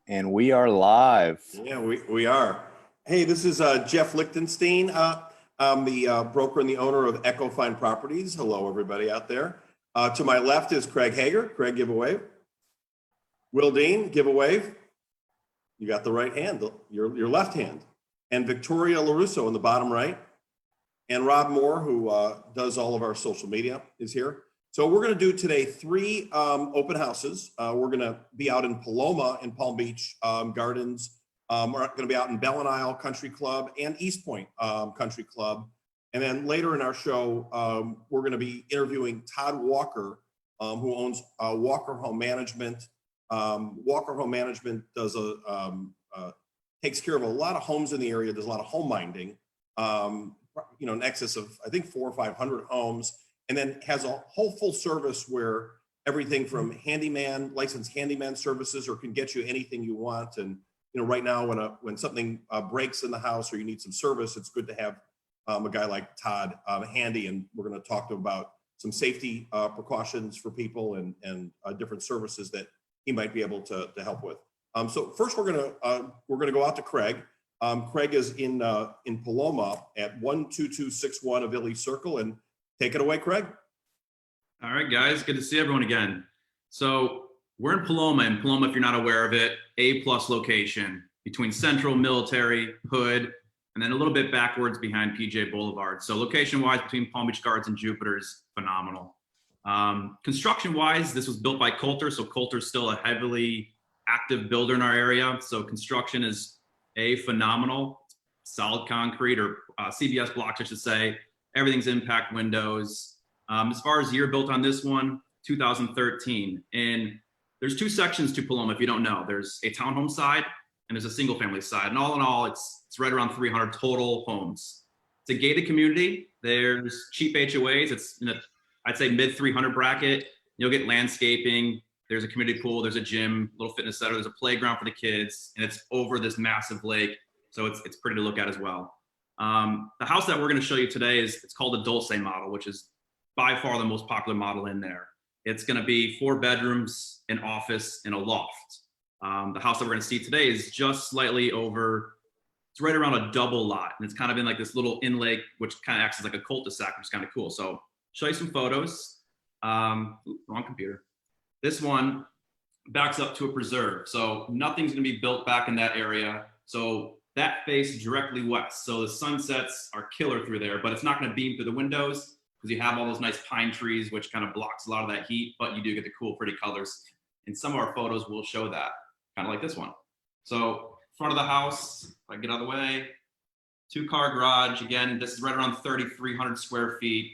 And we are live. Yeah, we are. Hey, this is Jeff Lichtenstein. I'm the broker and the owner of Echo Fine Properties. Hello, everybody out there. To my left is Craig Heger. Craig, give a wave. Will Dean, give a wave. You got the right hand, your left hand. And Victoria Lorusso in the bottom right. And Rob Moore, who does all of our social media, is here. So we're going to do today 3 open houses. We're going to be out in Paloma in Palm Beach Gardens. We're going to be out in Bell and Isle Country Club and Eastpointe Country Club. And then later in our show, we're going to be interviewing Todd Walker, who owns Walker Home Management. Walker Home Management does takes care of a lot of homes in the area. Does a lot of home minding, in excess of, I think, 400 or 500 homes. And then has a whole full service where everything from handyman, licensed handyman services, or can get you anything you want. And right now, when something breaks in the house or you need some service, it's good to have a guy like Todd handy. And we're going to talk to him about some safety precautions for people and different services that he might be able to help with. So first, we're gonna go out to Craig. Craig is in Paloma at 12261 Aviles Circle, and take it away, Craig. All right, guys, good to see everyone again. So we're in Paloma, if you're not aware of it, A+ location between Central, Military, Hood, and then a little bit backwards behind PJ Boulevard. So location-wise, between Palm Beach Gardens and Jupiter is phenomenal. Construction-wise, this was built by Coulter, so Coulter's still a heavily active builder in our area. So construction is phenomenal, solid concrete, or CBS blocks, I should say. Everything's impact windows. As far as year built on this one, 2013. And there's 2 sections to Paloma, if you don't know. There's a townhome side and there's a single family side. And all in all, it's right around 300 total homes. It's a gated community. There's cheap HOAs. It's in a, I'd say, mid 300 bracket. You'll get landscaping. There's a community pool. There's a gym, little fitness center. There's a playground for the kids. And it's over this massive lake. So it's pretty to look at as well. The house that we're going to show you today it's called the Dulce Model, which is by far the most popular model in there. It's going to be 4 bedrooms, an office, and a loft. The house that we're going to see today is just slightly over, it's right around a double lot. And it's kind of in like this little inlake, which kind of acts as like a cul-de-sac, which is kind of cool. So show you some photos. Wrong computer. This one backs up to a preserve. So nothing's going to be built back in that area. So that face directly west. So the sunsets are killer through there, but it's not going to beam through the windows because you have all those nice pine trees, which kind of blocks a lot of that heat, but you do get the cool, pretty colors. And some of our photos will show that, kind of like this one. So front of the house, if I get out of the way, 2-car garage. Again, this is right around 3,300 square feet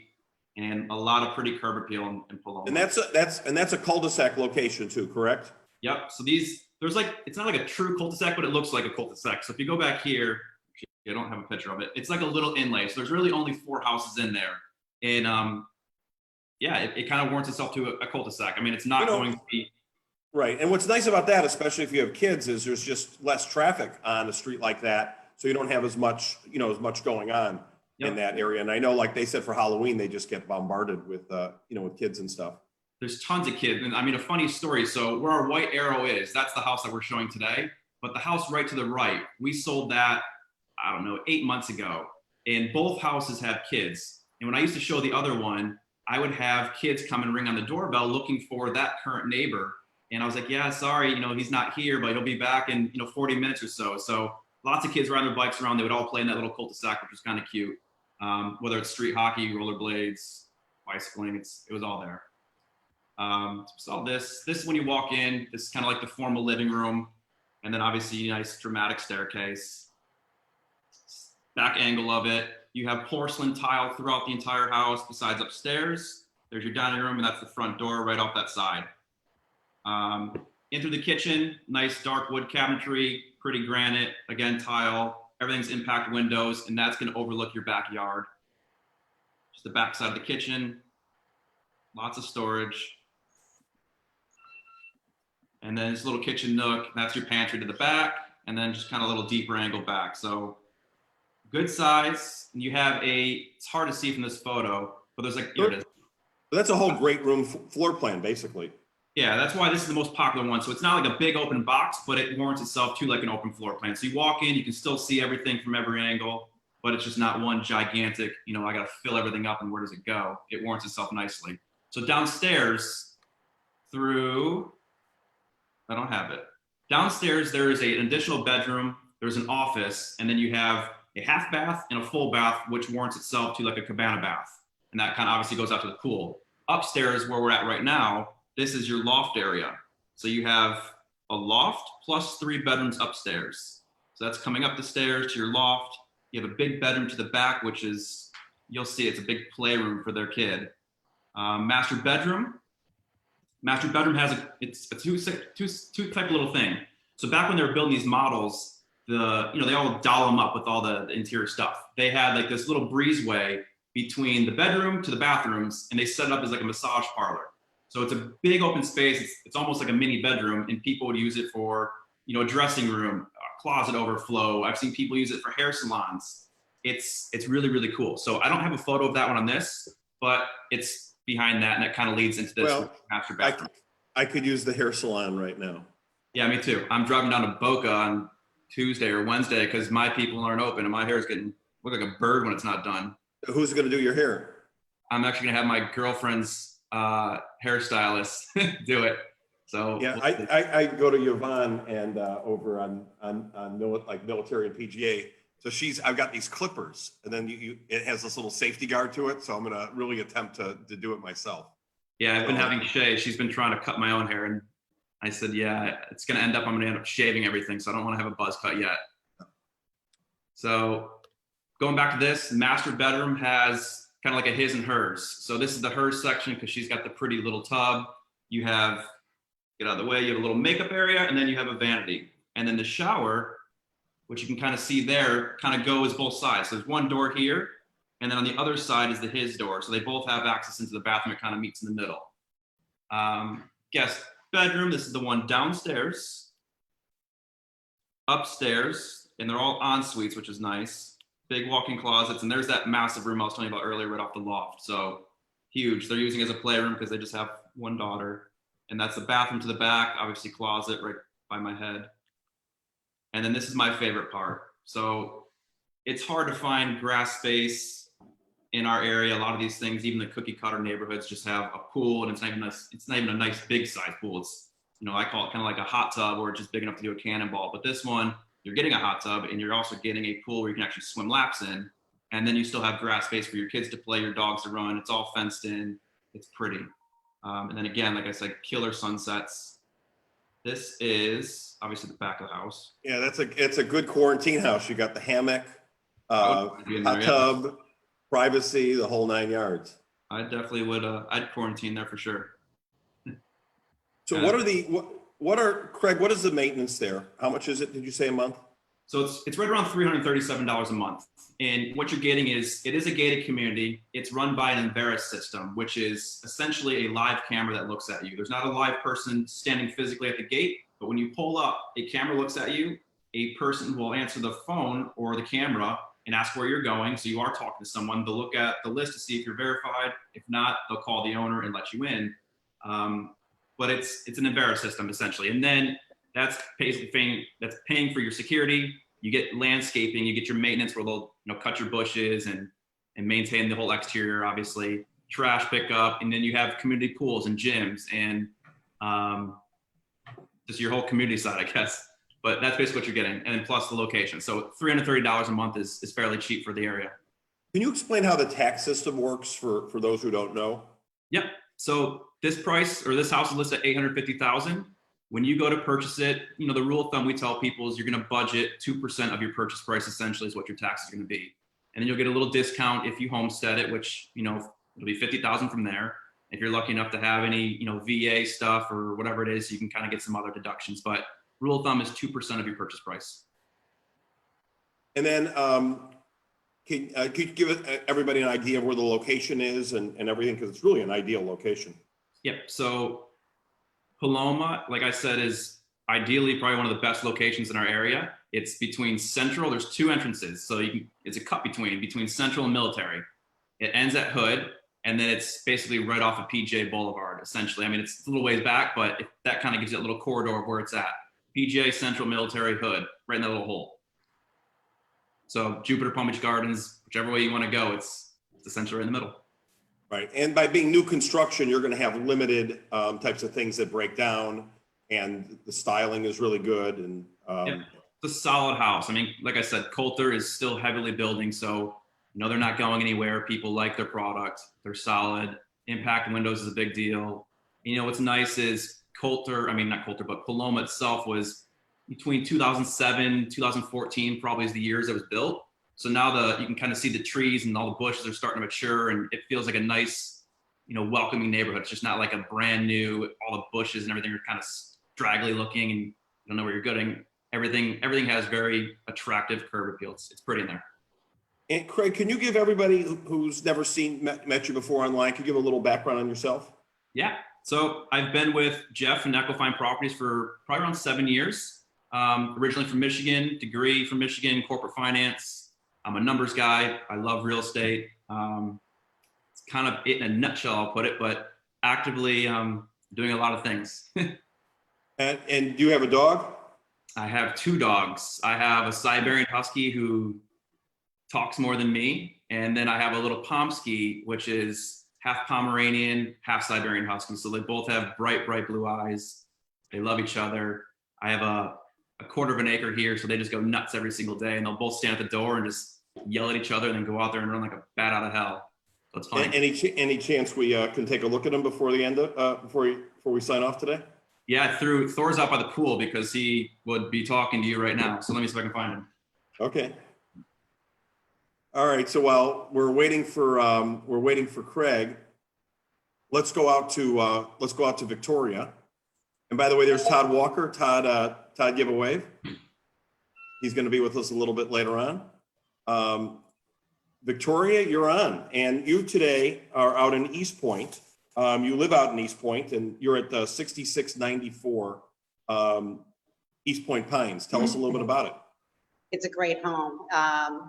and a lot of pretty curb appeal in Paloma. And that's a cul-de-sac location too, correct? Yep. So there's like, it's not like a true cul-de-sac, but it looks like a cul-de-sac. So if you go back here, I don't have a picture of it. It's like a little inlay. So there's really only 4 houses in there. And yeah, it kind of warrants itself to a cul-de-sac. I mean, it's not going to be. Right. And what's nice about that, especially if you have kids, is there's just less traffic on a street like that. So you don't have as much going on in that area. And I know, like they said, for Halloween, they just get bombarded with, with kids and stuff. There's tons of kids. And I mean, a funny story. So where our white arrow is, that's the house that we're showing today. But the house right to the right, we sold that, I don't know, 8 months ago. And both houses have kids. And when I used to show the other one, I would have kids come and ring on the doorbell looking for that current neighbor. And I was like, yeah, sorry, he's not here, but he'll be back in, 40 minutes or so. So lots of kids riding their bikes around. They would all play in that little cul-de-sac, which was kind of cute. Whether it's street hockey, rollerblades, bicycling, it was all there. So this when you walk in, this is kind of like the formal living room. And then obviously nice dramatic staircase. Back angle of it. You have porcelain tile throughout the entire house besides upstairs. There's your dining room, and that's the front door right off that side. In through the kitchen, nice dark wood cabinetry, pretty granite, again, tile. Everything's impact windows, and that's going to overlook your backyard. Just the back side of the kitchen. Lots of storage. And then this little kitchen nook, that's your pantry to the back, and then just kind of a little deeper angle back. So good size. And you have it's hard to see from this photo, but there's like, here it is. That's a whole great room floor plan, basically. Yeah, that's why this is the most popular one. So it's not like a big open box, but it warrants itself to like an open floor plan. So you walk in, you can still see everything from every angle, but it's just not one gigantic, I got to fill everything up and where does it go? It warrants itself nicely. So downstairs I don't have it. Downstairs, there is an additional bedroom, there's an office, and then you have a half bath and a full bath, which warrants itself to like a cabana bath. And that kind of obviously goes out to the pool. Upstairs, where we're at right now, this is your loft area. So you have a loft plus 3 bedrooms upstairs. So that's coming up the stairs to your loft. You have a big bedroom to the back, which is, you'll see it's a big playroom for their kid. Master bedroom has it's a two type of little thing. So back when they were building these models, they all doll them up with all the interior stuff. They had like this little breezeway between the bedroom to the bathrooms, and they set it up as like a massage parlor. So it's a big open space. It's almost like a mini bedroom, and people would use it for, a dressing room, a closet overflow. I've seen people use it for hair salons. It's really, really cool. So I don't have a photo of that one on this, but it's behind that, and that kind of leads into this master bathroom. I could use the hair salon right now. Yeah, me too. I'm driving down to Boca on Tuesday or Wednesday because my people aren't open, and my hair is look like a bird when it's not done. Who's going to do your hair? I'm actually gonna have my girlfriend's hairstylist do it. So yeah, I go to Yvonne and over on military and PGA. So I've got these clippers, and then it has this little safety guard to it. So I'm gonna really attempt to do it myself. Yeah, I've been having Shay. She's been trying to cut my own hair, and I said, yeah, I'm gonna end up shaving everything. So I don't want to have a buzz cut yet. So going back to this, master bedroom has kind of like a his and hers. So this is the hers section because she's got the pretty little tub. You have, get out of the way, you have a little makeup area, and then you have a vanity. And then the shower, which you can kind of see there, kind of goes both sides. So there's one door here, and then on the other side is the his door. So they both have access into the bathroom. It kind of meets in the middle. Guest bedroom, this is the one downstairs. Upstairs, and they're all en suites, which is nice. Big walk-in closets, and there's that massive room I was telling you about earlier right off the loft. So huge. They're using it as a playroom because they just have one daughter. And that's the bathroom to the back, obviously closet right by my head. And then this is my favorite part. So it's hard to find grass space in our area. A lot of these things, even the cookie cutter neighborhoods, just have a pool, and it's not even a nice big size pool. It's, I call it kind of like a hot tub, or just big enough to do a cannonball. But this one, you're getting a hot tub, and you're also getting a pool where you can actually swim laps in. And then you still have grass space for your kids to play, your dogs to run. It's all fenced in. It's pretty. And then again, like I said, killer sunsets. This is obviously the back of the house. Yeah, it's a good quarantine house. You got the hammock, hot tub, privacy, the whole 9 yards. I definitely would. I'd quarantine there for sure. So Craig, what is the maintenance there? How much is it? Did you say a month? So it's right around $337 a month. And what you're getting is, it is a gated community. It's run by an Aviles system, which is essentially a live camera that looks at you. There's not a live person standing physically at the gate, but when you pull up, a camera looks at you. A person will answer the phone or the camera and ask where you're going. So you are talking to someone. They'll look at the list to see if you're verified. If not, they'll call the owner and let you in. But it's an Aviles system essentially. And then that's basically paying for your security. You get landscaping, you get your maintenance where they'll cut your bushes and maintain the whole exterior, obviously, trash pickup, and then you have community pools and gyms and just your whole community side, I guess. But that's basically what you're getting, and then plus the location. So $330 a month is fairly cheap for the area. Can you explain how the tax system works for those who don't know? Yep. So this house is listed at $850,000. When you go to purchase it, the rule of thumb we tell people is you're going to budget 2% of your purchase price, essentially, is what your tax is going to be. And then you'll get a little discount if you homestead it, which, it'll be $50,000 from there. If you're lucky enough to have any, VA stuff or whatever it is, you can kind of get some other deductions. But rule of thumb is 2% of your purchase price. And then could you give everybody an idea of where the location is and everything? Because it's really an ideal location. Yep. So Paloma, like I said, is ideally probably one of the best locations in our area. It's between Central. There's 2 entrances. So it's a cut between Central and Military. It ends at Hood. And then it's basically right off of PJ Boulevard, essentially. I mean, it's a little ways back, but that kind of gives you a little corridor of where it's at. PJ, Central, Military, Hood, right in that little hole. So Jupiter, Palm Beach Gardens, whichever way you want to go, it's essentially right in the middle. Right, and by being new construction, you're going to have limited types of things that break down, and the styling is really good. And it's a solid house. I mean, like I said, Coulter is still heavily building, so they're not going anywhere. People like their product. They're solid. Impact windows is a big deal. What's nice is not Coulter, but Paloma itself was between 2007, 2014, probably is the years it was built. So now you can kind of see the trees and all the bushes are starting to mature, and it feels like a nice, welcoming neighborhood. It's just not like a brand new, all the bushes and everything are kind of straggly looking and you don't know where you're going. Everything has very attractive curb appeal. It's pretty in there. And Craig, can you give everybody who's never met you before online, can you give a little background on yourself? Yeah. So I've been with Jeff and Equifine Properties for probably around 7 years. Originally from Michigan, degree from Michigan, corporate finance. I'm a numbers guy. I love real estate. It's kind of it in a nutshell, I'll put it, but actively doing a lot of things. And do you have a dog? I have 2 dogs. I have a Siberian Husky who talks more than me. And then I have a little Pomsky, which is half Pomeranian, half Siberian Husky. So they both have bright, bright blue eyes. They love each other. I have a quarter of an acre here, so they just go nuts every single day, and they'll both stand at the door and just yell at each other and then go out there and run like a bat out of hell. So it's fun. Any chance we can take a look at them before the end before we sign off today? Yeah, Thor's out by the pool because he would be talking to you right now. So let me see if I can find him. Okay. All right. So while we're waiting for Craig, let's go out to Victoria. And by the way, there's Todd Walker. Todd, give a wave. He's going to be with us a little bit later on. Victoria, you're on, and you today are out in Eastpointe. You live out in Eastpointe, and you're at the 6694 Eastpointe Pines. Tell us a little bit about it. It's a great home.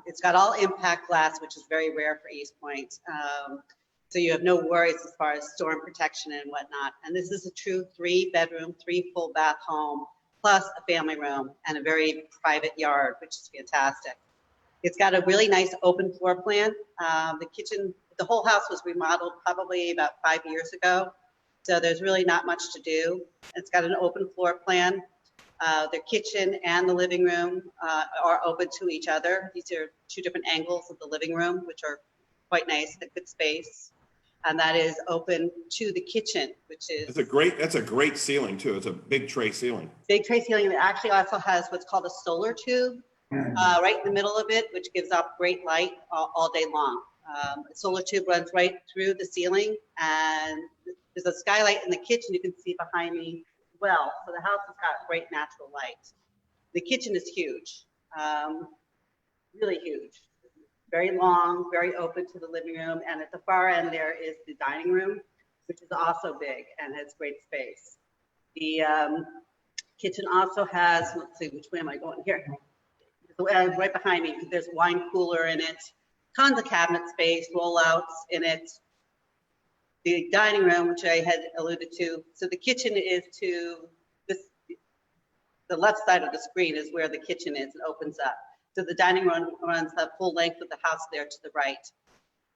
It's got all impact glass, which is very rare for Eastpointe. So you have no worries as far as storm protection and whatnot. And this is a true 3-bedroom, 3 full bath home, plus a family room and a very private yard, which is fantastic. It's got a really nice open floor plan. The kitchen, the whole house was remodeled probably about 5 years ago. So there's really not much to do. It's got an open floor plan. The kitchen and the living room are open to each other. These are 2 different angles of the living room, which are quite nice, a good space. And that is open to the kitchen, which is that's a great ceiling too. It's a big tray ceiling. Big tray ceiling that actually also has what's called a solar tube right in the middle of it, which gives off great light all day long. A solar tube runs right through the ceiling, and there's a skylight in the kitchen you can see behind me as well. So the house has got great natural light. The kitchen is huge, really huge. Very long, very open to the living room. And at the far end there is the dining room, which is also big and has great space. The kitchen also has, let's see, which way am I going here? Right behind me, there's a wine cooler in it, tons of cabinet space, rollouts in it. The dining room, which I had alluded to. So the kitchen is to the left side of the screen is where the kitchen is. It opens up. So the dining room runs the full length of the house there to the right.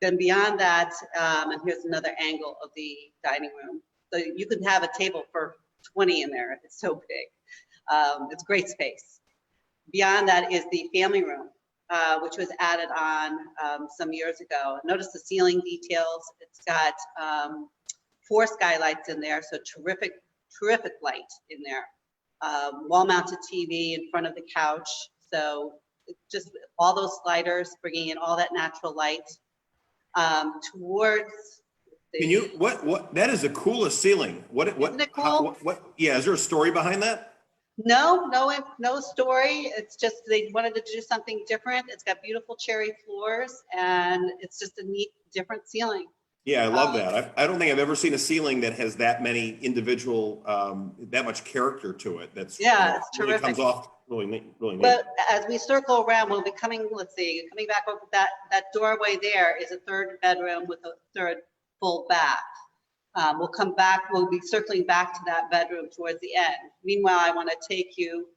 Then beyond that, and here's another angle of the dining room. So you can have a table for 20 in there. It's so big. It's great space. Beyond that is the family room, which was added on some years ago. Notice the ceiling details. It's got 4 skylights in there, so terrific light in there. Wall-mounted TV in front of the couch. So just all those sliders bringing in all that natural light towards Can you what that is the coolest ceiling. Isn't it cool? Yeah, is there a story behind that? No story. It's just they wanted to do something different. It's got beautiful cherry floors, and it's just a neat different ceiling. Yeah, I love that. I don't think I've ever seen a ceiling that has that many individual, that much character to it. That's it's really terrific. comes off really neat. But as we circle around, we'll be coming. Let's see, coming back over that doorway there is a 3rd bedroom with a 3rd full bath. We'll be circling back to that bedroom towards the end. Meanwhile, I want to take you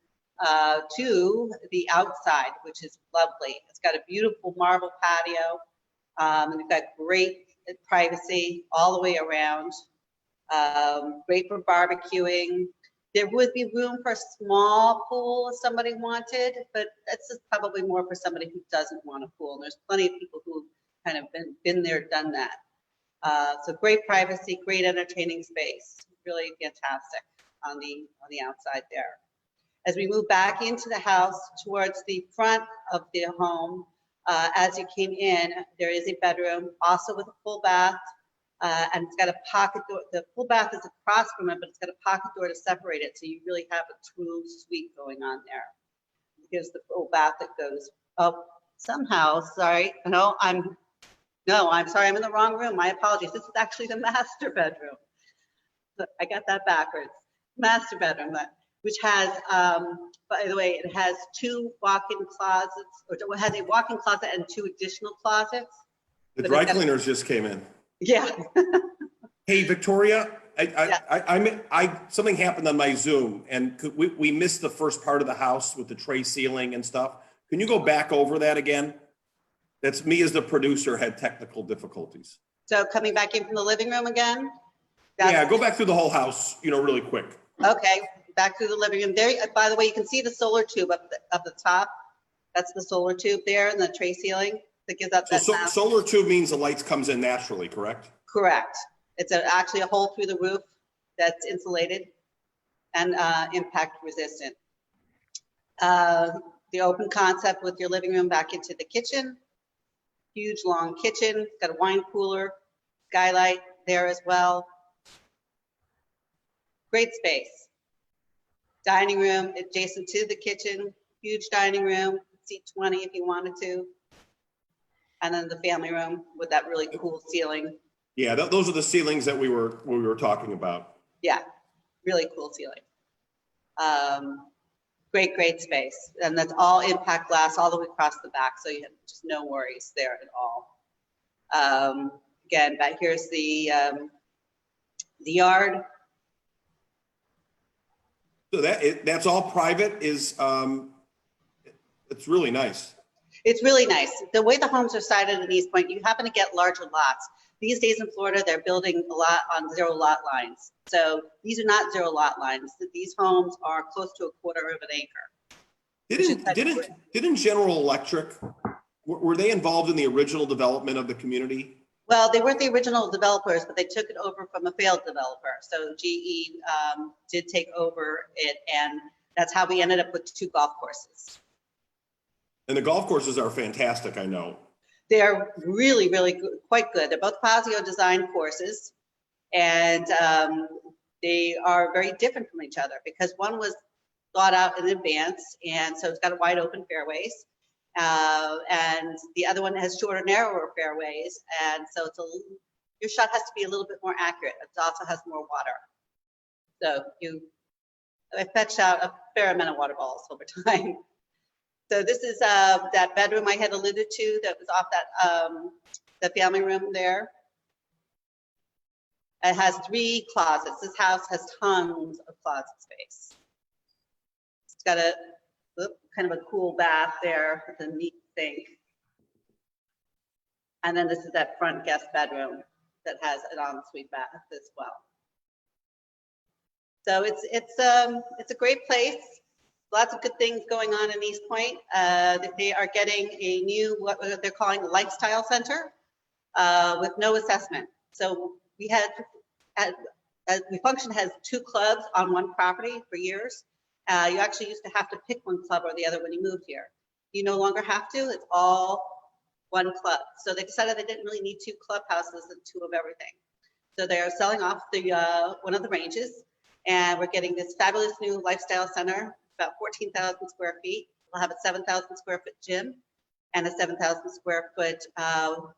to the outside, which is lovely. It's got a beautiful marble patio, and we've got great privacy all the way around. Great for barbecuing. There would be room for a small pool if somebody wanted, but that's just probably more for somebody who doesn't want a pool. And there's plenty of people who kind of been there, done that. So great privacy, great entertaining space, really fantastic on the outside there. As we move back into the house towards the front of the home, as you came in, there is a bedroom also with a full bath, and it's got a pocket door. The full bath is across from it, but it's got a pocket door to separate it, so you really have a true suite going on there. Here's the full bath that goes up somehow. Sorry, I'm sorry, I'm in the wrong room. My apologies. This is actually the master bedroom. I got that backwards. Master bedroom, which has, by the way, it has two walk-in closets, or it has a walk-in closet and two additional closets. The dry cleaners just came in. Yeah. Hey, Victoria, something happened on my Zoom, and we missed the first part of the house with the tray ceiling and stuff. Can you go back over that again? That's me as the producer had technical difficulties. So coming back in from the living room again? Yeah, go back through the whole house, really quick. Okay, back through the living room. There, by the way, you can see the solar tube up the top. That's the solar tube there and the tray ceiling that gives up that sound. Solar tube means the lights comes in naturally, correct? Correct. It's actually a hole through the roof that's insulated and impact resistant. The open concept with your living room back into the kitchen. Huge long kitchen, got a wine cooler, skylight there as well. Great space. Dining room adjacent to the kitchen, huge dining room, seat 20 if you wanted to. And then the family room with that really cool ceiling. Yeah, those are the ceilings that we were talking about. Yeah, really cool ceiling. Great space. And that's all impact glass all the way across the back, so you have just no worries there at all. Again, back here's the yard. So that's all private. It's really nice. It's really nice. The way the homes are sited in Eastpointe, you happen to get larger lots. These days in Florida, they're building a lot on 0 lot lines. So these are not 0 lot lines. These homes are close to 1/4 of an acre. Didn't General Electric, were they involved in the original development of the community? Well, they weren't the original developers, but they took it over from a failed developer. So GE did take over it, and that's how we ended up with 2 golf courses. And the golf courses are fantastic, I know. They're really, really good, quite good. They're both Fazio design courses, and they are very different from each other because one was thought out in advance, and so it's got a wide open fairways, and the other one has shorter, narrower fairways, and so your shot has to be a little bit more accurate. It also has more water, so I fetched out a fair amount of water balls over time. So this is that bedroom I had alluded to that was off that the family room there. It has 3 closets. This house has tons of closet space. It's got a kind of a cool bath there with a neat sink. And then this is that front guest bedroom that has an ensuite bath as well. So it's a great place. Lots of good things going on in Eastpointe. They are getting a new, what they're calling a lifestyle center with no assessment. So we function has 2 clubs on one property for years. You actually used to have to pick one club or the other when you moved here. You no longer have to, it's all one club. So they decided they didn't really need 2 clubhouses and 2 of everything. So they're selling off one of the ranges, and we're getting this fabulous new lifestyle center, about 14,000 square feet. We'll have a 7,000 square foot gym and a 7,000 square foot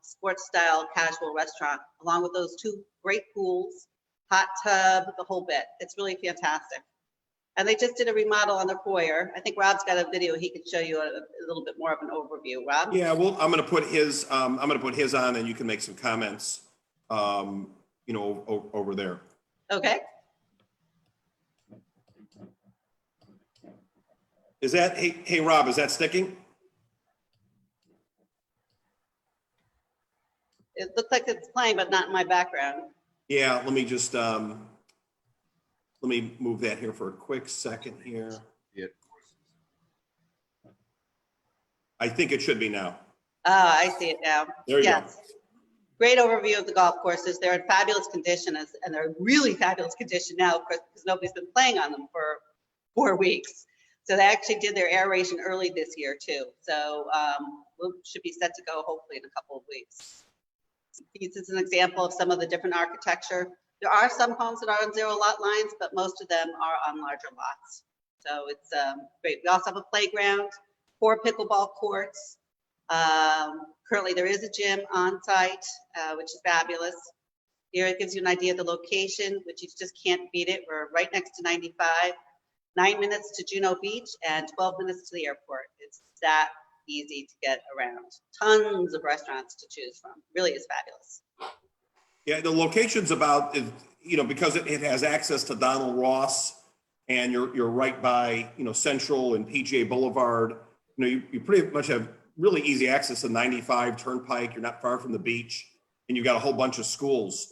sports style casual restaurant, along with those 2 great pools, hot tub, the whole bit. It's really fantastic. And they just did a remodel on the foyer. I think Rob's got a video he could show you a little bit more of an overview. Rob? Yeah, well, I'm going to put his on, and you can make some comments. you know, over there. Okay. Is that, hey, Rob, is that sticking? It looks like it's playing, but not in my background. Yeah, let me just, let me move that here for a quick second here. Yep. I think it should be now. Ah, I see it now. There you go. Yes. Great overview of the golf courses. They're in fabulous condition, and they're really fabulous condition now, of course, because nobody's been playing on them for 4 weeks. So they actually did their aeration early this year too. So we should be set to go hopefully in a couple of weeks. This is an example of some of the different architecture. There are some homes that are on 0 lot lines, but most of them are on larger lots. So it's great. We also have a playground, 4 pickleball courts. Currently there is a gym on site, which is fabulous. Here it gives you an idea of the location, which you just can't beat it. We're right next to 95, 9 minutes to Juneau Beach and 12 minutes to the airport. It's that easy to get around. Tons of restaurants to choose from. Really is fabulous. Yeah, the location's about, you know, because it has access to Donald Ross, and you're right by, you know, Central and PGA Boulevard. You know, you pretty much have really easy access to 95 Turnpike. You're not far from the beach, and you've got a whole bunch of schools.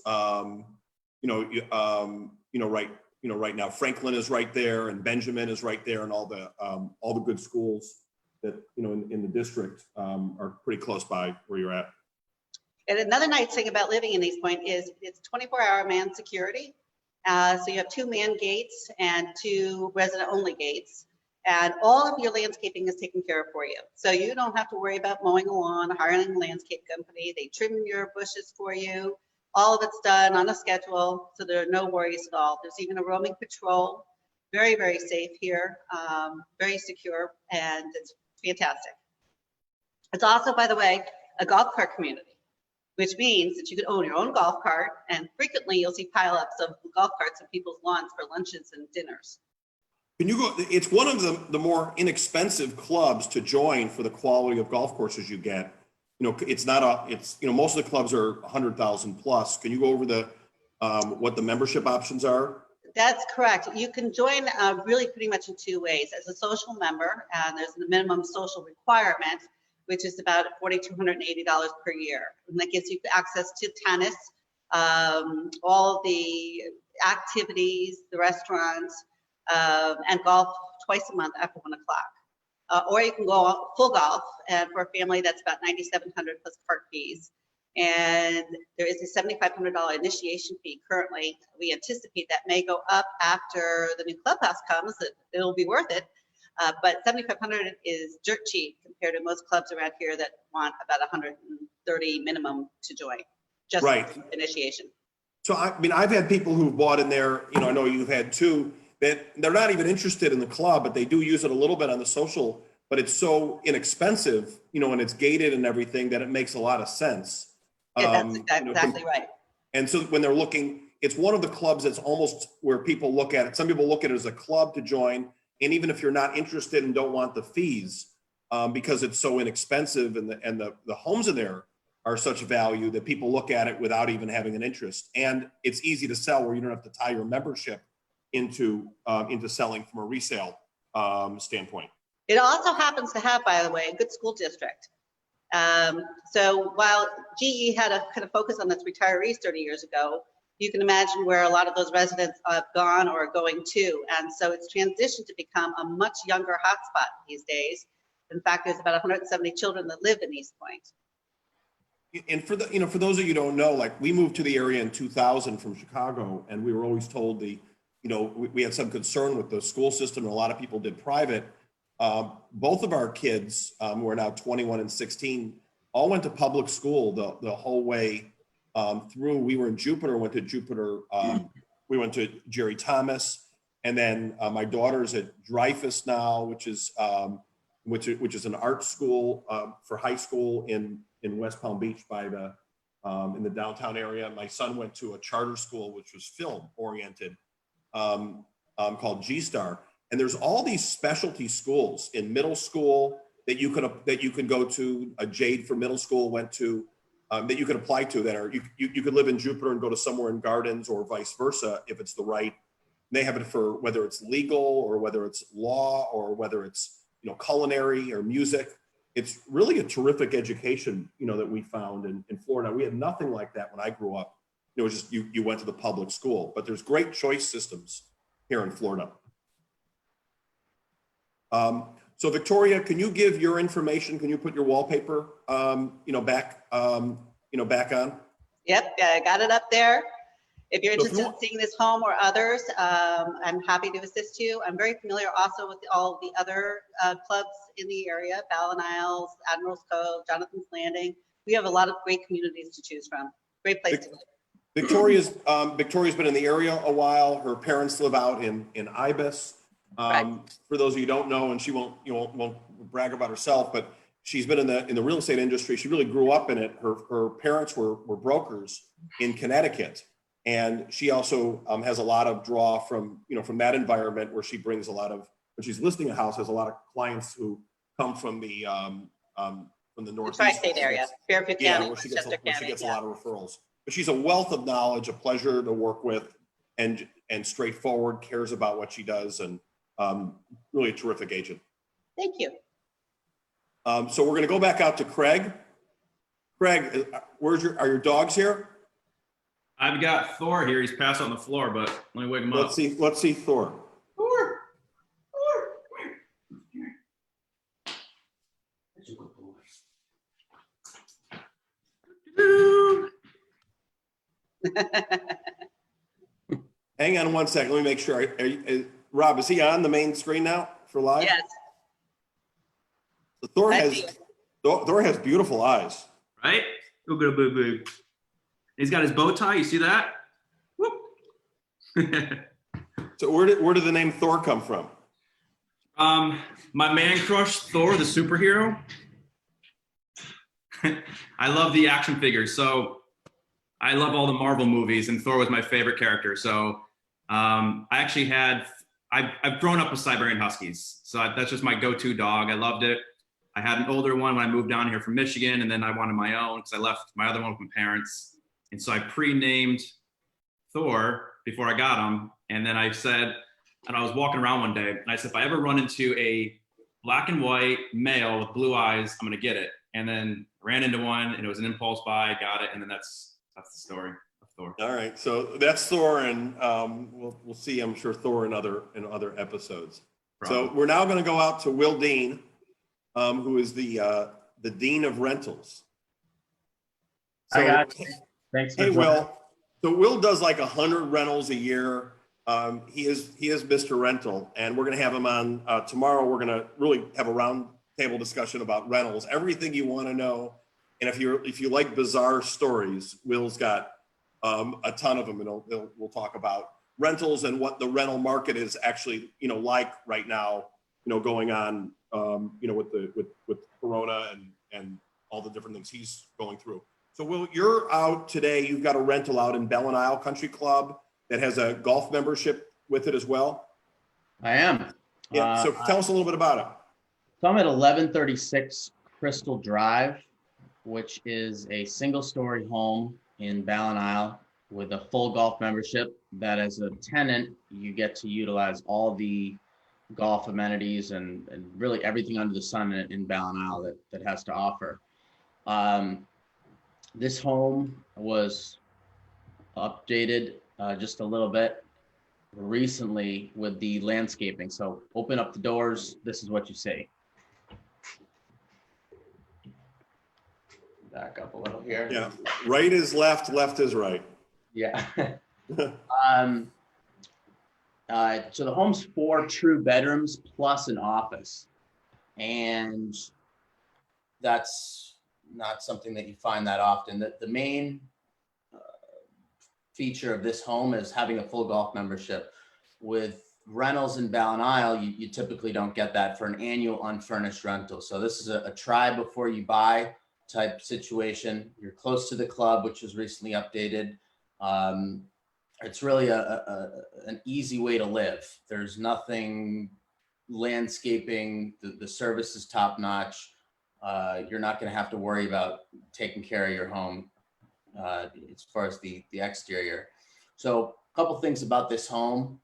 Right now Franklin is right there, and Benjamin is right there, and all the good schools that, you know, in the district are pretty close by where you're at. And another nice thing about living in Eastpointe is it's 24-hour manned security. So you have 2 manned gates and 2 resident-only gates, and all of your landscaping is taken care of for you. So you don't have to worry about mowing a lawn, hiring a landscape company. They trim your bushes for you. All of it's done on a schedule, so there are no worries at all. There's even a roaming patrol. Very, very safe here, very secure, and it's fantastic. It's also, by the way, a golf cart community, which means that you can own your own golf cart, and frequently you'll see pileups of golf carts on people's lawns for lunches and dinners. Can you go? It's one of the more inexpensive clubs to join for the quality of golf courses you get. You know, it's not you know, most of the clubs are 100,000 plus. Can you go over the what the membership options are? That's correct. You can join really pretty much in 2 ways. As a social member, and there's a minimum social requirement, which is about $4,280 per year. And that gives you access to tennis, all the activities, the restaurants, and golf twice a month after 1 o'clock. Or you can go full golf, and for a family that's about $9,700 plus cart fees. And there is a $7,500 initiation fee currently. We anticipate that may go up after the new clubhouse comes. It'll be worth it. But $7,500 is dirt cheap compared to most clubs around here that want about $130 minimum to join, just Right. initiation. So I mean, I've had people who've bought in there. You know, I know you've had too. That they're not even interested in the club, but they do use it a little bit on the social. But it's so inexpensive, you know, and it's gated and everything, that it makes a lot of sense. Yeah, that's exactly right. And so when they're looking, it's one of the clubs that's almost where people look at it. Some people look at it as a club to join. And even if you're not interested and don't want the fees, because it's so inexpensive, and the homes in there are such value that people look at it without even having an interest. And it's easy to sell, where you don't have to tie your membership into selling from a resale standpoint. It also happens to have, by the way, a good school district. So while GE had a kind of focus on its retirees 30 years ago, you can imagine where a lot of those residents have gone or are going to. And so it's transitioned to become a much younger hotspot these days. In fact, there's about 170 children that live in Eastpointe. And for those of you who don't know, like, we moved to the area in 2000 from Chicago, and we were always told we had some concern with the school system, and a lot of people did private. Both of our kids, who are now 21 and 16, all went to public school the whole way through. We were in Jupiter, went to Jupiter. We went to Jerry Thomas, and then my daughter's at Dreyfus now, which is an art school for high school in West Palm Beach in the downtown area. My son went to a charter school, which was film oriented, called G-Star. And there's all these specialty schools in middle school that you can go to. Jade for middle school went to. that you could apply to that are, you could live in Jupiter and go to somewhere in Gardens or vice versa if it's the right. They have it for whether it's legal or whether it's law or whether it's, you know, culinary or music. It's really a terrific education, you know, that we found in Florida. We had nothing like that when I grew up. It was just you went to the public school, but there's great choice systems here in Florida. So Victoria, can you give your information? Can you put your wallpaper, back on? Yep, I got it up there. If you're So if interested you in seeing this home or others, I'm happy to assist you. I'm very familiar also with all the other clubs in the area, Aviles, Admiral's Cove, Jonathan's Landing. We have a lot of great communities to choose from. Great place to live. Victoria's been in the area a while. Her parents live out in Ibis. For those of you who don't know, and she won't brag about herself, but she's been in the real estate industry. She really grew up in it. Her parents were brokers in Connecticut, and she also has a lot of draw from that environment where she brings a lot of, when she's listing a house, has a lot of clients who come from the Northeast. Tri-state area, Fairfield County, where she Westchester gets County. a lot of referrals. But she's a wealth of knowledge, a pleasure to work with, and straightforward, cares about what she does, and really a terrific agent. Thank you. So we're going to go back out to Craig. Craig, are your dogs here? I've got Thor here. He's passed on the floor, but let me wake him up. Let's see Thor. Thor. Hang on one second. Let me make sure. Rob, is he on the main screen now for live? Yes. So Thor has beautiful eyes. Right? He's got his bow tie. You see that? Whoop. So where did the name Thor come from? My man crush, Thor, the superhero. I love the action figures. So I love all the Marvel movies, and Thor was my favorite character. So I've grown up with Siberian Huskies. So that's just my go-to dog. I loved it. I had an older one when I moved down here from Michigan, and then I wanted my own because I left my other one with my parents. And so I pre-named Thor before I got him. And then I said, and I was walking around one day, and I said, if I ever run into a black and white male with blue eyes, I'm gonna get it. And then ran into one, and it was an impulse buy, got it, and then that's the story of Thor. All right, so that's Thor, and we'll see, I'm sure, Thor in other episodes. Probably. So we're now going to go out to Will Dean, who is the Dean of Rentals. So, I got you. Thanks. Hey, Will. So Will does like 100 rentals a year. He is Mr. Rental, and we're going to have him on tomorrow. We're going to really have a round table discussion about rentals, everything you want to know. And if you like bizarre stories, Will's got a ton of them, and we'll talk about rentals and what the rental market is actually, like right now, going on, with Corona and all the different things he's going through. So Will, you're out today. You've got a rental out in Bell and Isle Country Club that has a golf membership with it as well. I am. Yeah. So tell us a little bit about it. So I'm at 1136 Crystal Drive, which is a single-story home in Bell and Isle with a full golf membership that as a tenant, you get to utilize all the golf amenities and really everything under the sun in Bell and Isle that has to offer. This home was updated just a little bit recently with the landscaping. So open up the doors, this is what you see. Back up a little here. Yeah. Right is left, left is right. Yeah. So the home's 4 true bedrooms plus an office. And that's not something that you find that often. The main feature of this home is having a full golf membership. With rentals in Bell and Isle, you typically don't get that for an annual unfurnished rental. So this is a try before you buy type situation. You're close to the club, which was recently updated. It's really an easy way to live. There's nothing landscaping. The service is top notch. you're not going to have to worry about taking care of your home as far as the exterior. So a couple things about this home.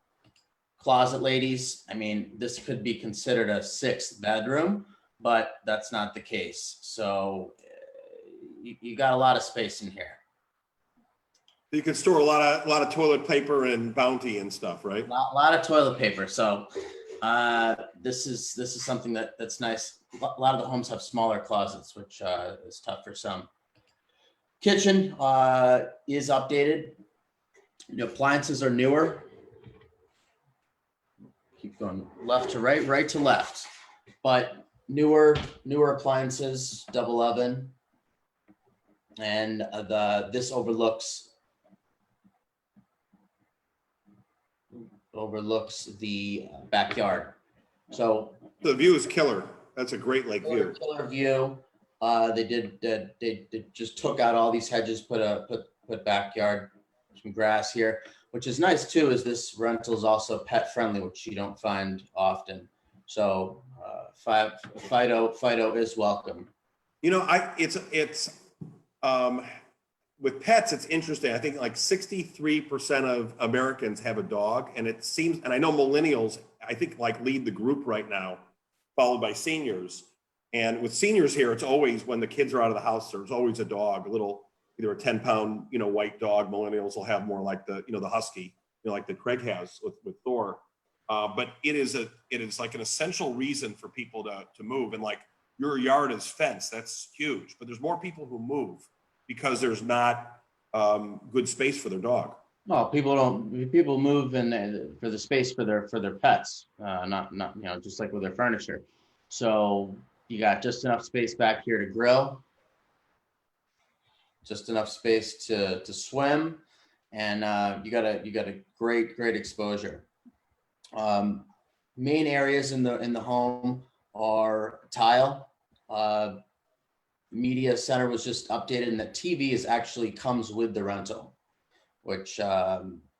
Closet, ladies. I mean, this could be considered a 6th bedroom, but that's not the case. So you got a lot of space in here. You can store a lot of toilet paper and Bounty and stuff, right? A lot of toilet paper. So this is something that's nice. A lot of the homes have smaller closets, which is tough for some. Kitchen is updated. The appliances are newer. Keep going left to right, right to left, but newer appliances, double oven, and this overlooks the backyard. So The view is killer. That's a great lake view. killer view. They just took out all these hedges, put backyard, some grass here, which is nice too. Is this rental is also pet friendly, which you don't find often. So Fido is welcome. You know, it's with pets, it's interesting. I think like 63% of Americans have a dog, and it seems, and I know millennials, I think like lead the group right now, followed by seniors. And with seniors here, it's always when the kids are out of the house, there's always a dog, either a 10-pound, white dog. Millennials will have more like the husky, like that Craig has with Thor. But it is like an essential reason for people to move. And like your yard is fenced, that's huge. But there's more people who move because there's not good space for their dog. Well, people move for the space for their pets, not just like with their furniture. So you got just enough space back here to grill, just enough space to swim, and you got a great exposure. Main areas in the home are tile. Media center was just updated, and the TV comes with the rental, which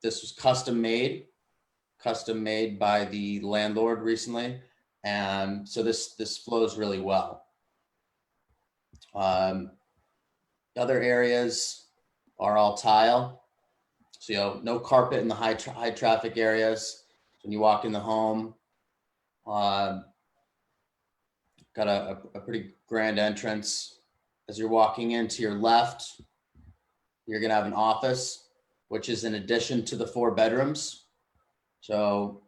this was custom made by the landlord recently, and so this flows really well. Other areas are all tile, so no carpet in the high traffic areas. When you walk in the home, got a pretty grand entrance. As you're walking in to your left, you're gonna have an office, which is in addition to the 4 bedrooms. So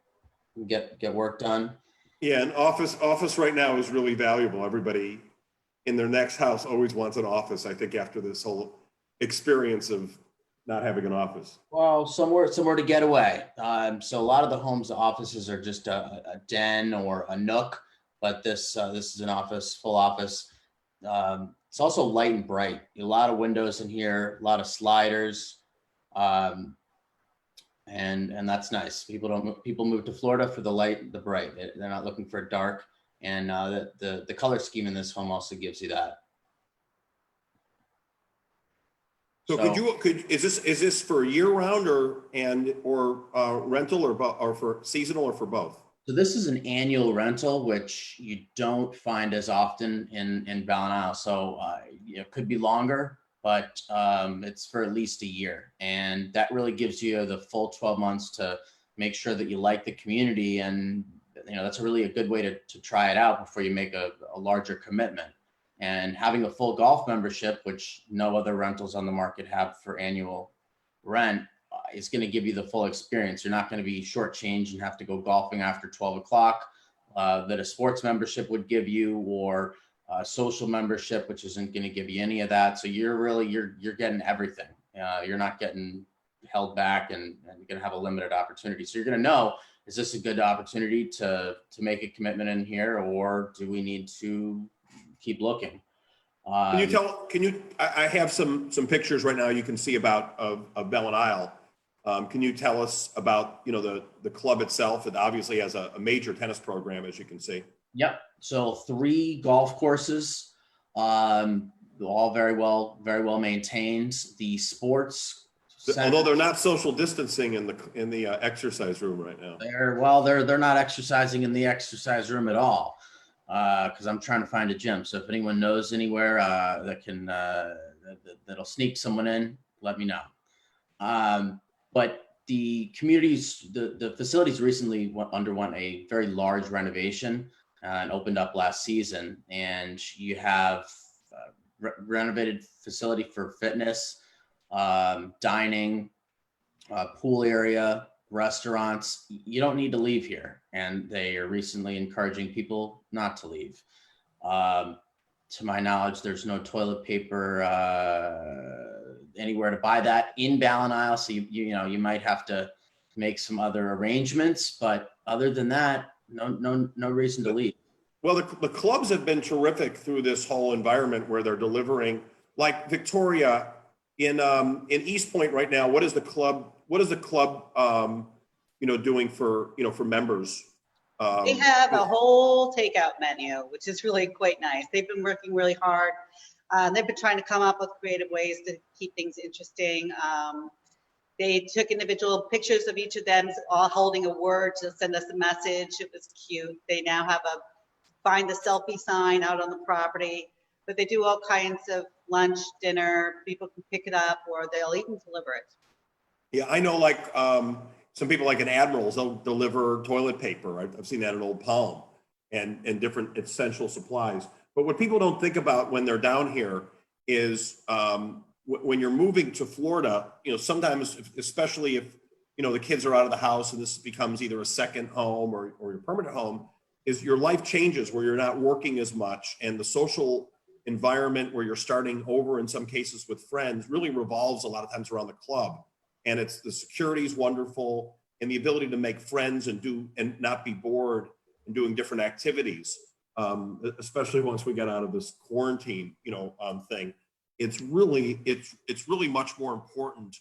you get work done. Yeah, an office right now is really valuable. Everybody in their next house always wants an office, I think, after this whole experience of not having an office. Well, somewhere to get away. So a lot of the homes, the offices are just a den or a nook, but this is an office, full office. It's also light and bright. A lot of windows in here, a lot of sliders, and that's nice. People move to Florida for the light, the bright. They're not looking for dark, and the color scheme in this home also gives you that. So is this for year round or rental or for seasonal or for both? So this is an annual rental, which you don't find as often in Ballin Isle. So it could be longer, but it's for at least a year. And that really gives you the full 12 months to make sure that you like the community. And, that's really a good way to try it out before you make a larger commitment. And having a full golf membership, which no other rentals on the market have for annual rent, is going to give you the full experience. You're not going to be shortchanged and have to go golfing after 12 o'clock that a sports membership would give you, or a social membership, which isn't going to give you any of that. So you're getting everything. You're not getting held back and you're going to have a limited opportunity. So you're going to know, is this a good opportunity to make a commitment in here, or do we need to keep looking? I have some pictures right now you can see about of Ballin Isle. Can you tell us about, the club itself? It obviously has a major tennis program, as you can see. Yep. So 3 golf courses, all very well maintained. The sports center, Although they're not social distancing in the exercise room right now. they're not exercising in the exercise room at all. because I'm trying to find a gym. So if anyone knows anywhere that can that'll sneak someone in, let me know. But the communities, the facilities recently underwent a very large renovation and opened up last season. And you have renovated facility for fitness, dining, pool area, restaurants. You don't need to leave here. And they are recently encouraging people not to leave. To my knowledge, there's no toilet paper anywhere to buy that in Ballin-Isle. So you might have to make some other arrangements, but other than that, no reason to leave. Well, the clubs have been terrific through this whole environment where they're delivering, like Victoria in Eastpointe right now. What is the club doing for members? They have a whole takeout menu, which is really quite nice. They've been working really hard. They've been trying to come up with creative ways to keep things interesting. They took individual pictures of each of them, all holding a word to send us a message. It was cute. They now have a find the selfie sign out on the property, but they do all kinds of lunch, dinner. People can pick it up, or they'll even deliver it. Yeah, I know, like some people like in Admirals, they'll deliver toilet paper. I've seen that in Old Palm and different essential supplies. But what people don't think about when they're down here is when you're moving to Florida, sometimes, especially if, the kids are out of the house and this becomes either a second home or your permanent home, is your life changes where you're not working as much, and the social environment where you're starting over in some cases with friends really revolves a lot of times around the club. And it's the security is wonderful, and the ability to make friends and not be bored and doing different activities, especially once we get out of this quarantine, thing. It's really much more important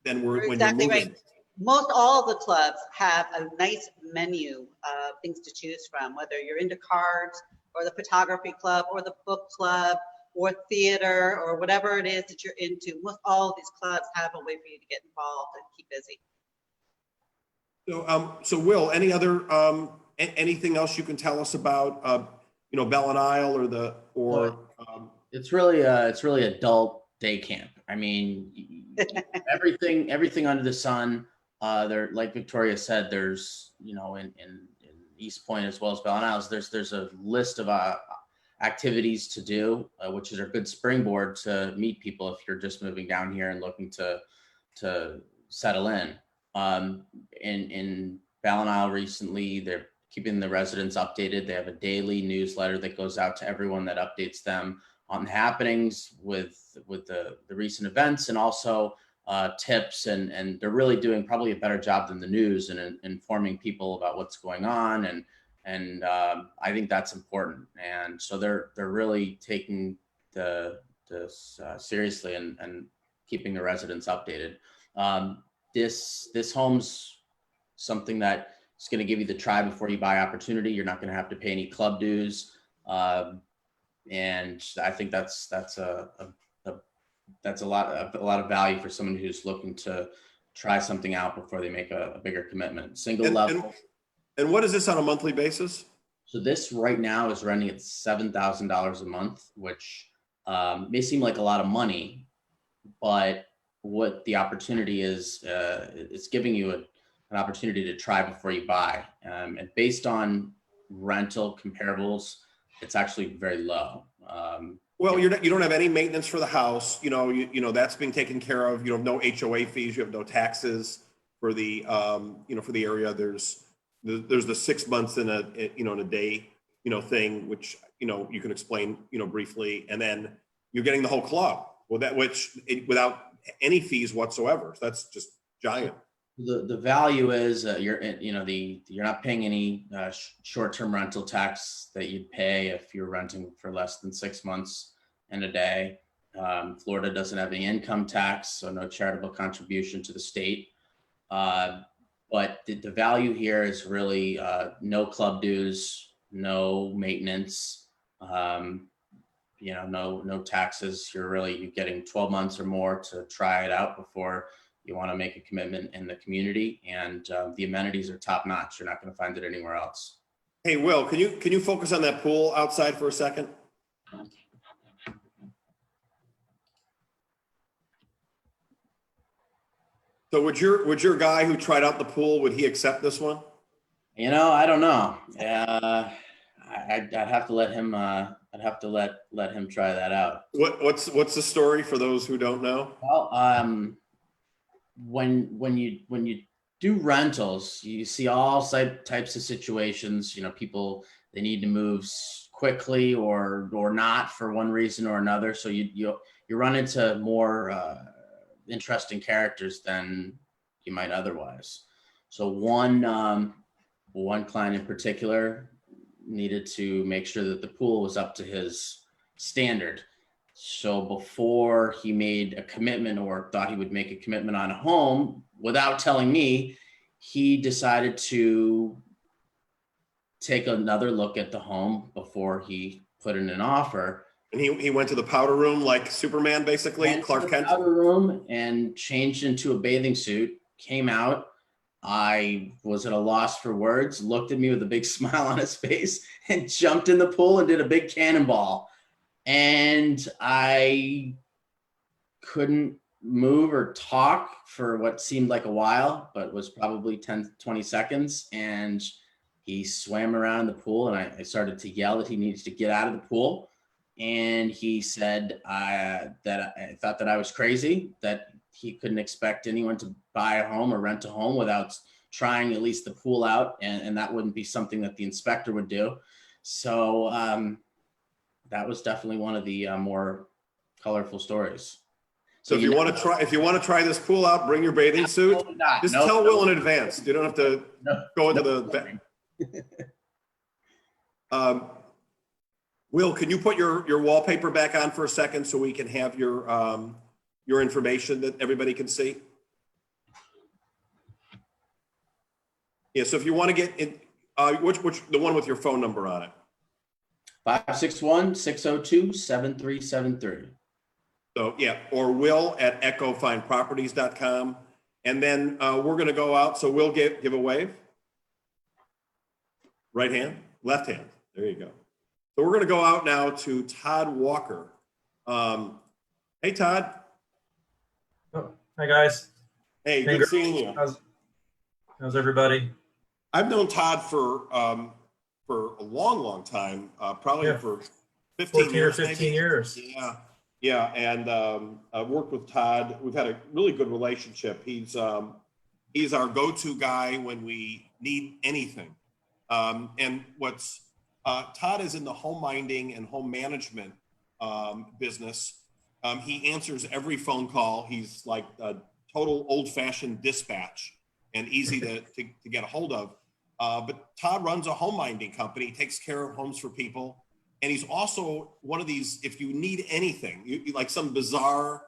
than when exactly you're moving. Right. Most all of the clubs have a nice menu of things to choose from, whether you're into cards or the photography club or the book club or theater or whatever it is that you're into. Most all of these clubs have a way for you to get involved and keep busy. So Will, any other anything else you can tell us about Ballin-Isle It's really adult day camp. I mean, everything under the sun. There, like Victoria said, there's in Eastpointe as well as Ballin-Isle, there's a list of activities to do, which is a good springboard to meet people if you're just moving down here and looking to settle in. In Ballin-Isle recently, they're keeping the residents updated. They have a daily newsletter that goes out to everyone that updates them on the happenings with the recent events, and also tips, and they're really doing probably a better job than the news in informing people about what's going on, and I think that's important. And so they're really taking this seriously and keeping the residents updated. This home's something that is going to give you the try before you buy opportunity. You're not going to have to pay any club dues, and I think that's a lot of value for someone who's looking to try something out before they make a bigger commitment. Single level. And what is this on a monthly basis? So this right now is running at $7,000 a month, which may seem like a lot of money, but what the opportunity is, it's giving you an opportunity to try before you buy. And based on rental comparables, it's actually very low. Well, you don't have any maintenance for the house. That's being taken care of. You have no HOA fees. You have no taxes for the for the area. There's the 6 months in a day thing, which you can explain briefly, and then you're getting the whole club without any fees whatsoever. So that's just giant. The value is you're not paying any short-term rental tax that you'd pay if you're renting for less than 6 months and a day. Florida doesn't have any income tax, so no charitable contribution to the state. But the value here is really no club dues, no maintenance, no taxes. You're getting 12 months or more to try it out before you want to make a commitment in the community, and the amenities are top notch. You're not going to find it anywhere else. Hey, Will, can you focus on that pool outside for a second? So would your guy who tried out the pool, would he accept this one? I don't know. I'd have to let him. I'd have to let him try that out. What's the story for those who don't know? Well, when you do rentals, you see all types of situations. People, they need to move quickly or not for one reason or another. So you run into more interesting characters than you might otherwise. So one client in particular needed to make sure that the pool was up to his standard. So before he made a commitment or thought he would make a commitment on a home, without telling me, he decided to take another look at the home before he put in an offer. And he went to the powder room like Superman, basically, Went Clark to the Kent. powder room and changed into a bathing suit, came out. I was at a loss for words, looked at me with a big smile on his face and jumped in the pool and did a big cannonball. And I couldn't move or talk for what seemed like a while, but was probably 10, 20 seconds. And he swam around the pool and I started to yell that he needs to get out of the pool. And he said that I thought that I was crazy, that he couldn't expect anyone to buy a home or rent a home without trying at least the pool out. And that wouldn't be something that the inspector would do. So that was definitely one of the more colorful stories. So if you want to try this pool out, bring your bathing suit. Just tell Will in advance. You don't have to go into the. Will, can you put your wallpaper back on for a second so we can have your information that everybody can see? Yeah. So if you want to get in, which the one with your phone number on it. 561-602-7373. So yeah, or Will at echofineproperties.com. And then we're going to go out. So we'll give a wave. Right hand, left hand. There you go. So we're going to go out now to Todd Walker. Hey, Todd. Oh, hi, guys. Hey, good seeing you. How's everybody? I've known Todd for a long time, probably for 15 years. 15 maybe. years. Yeah. And I've worked with Todd. We've had a really good relationship. He's our go-to guy when we need anything. And Todd is in the home minding and home management business. He answers every phone call. He's like a total old-fashioned dispatch and easy to get a hold of. But Todd runs a home minding company, takes care of homes for people. And he's also one of these, if you need anything, you like some bizarre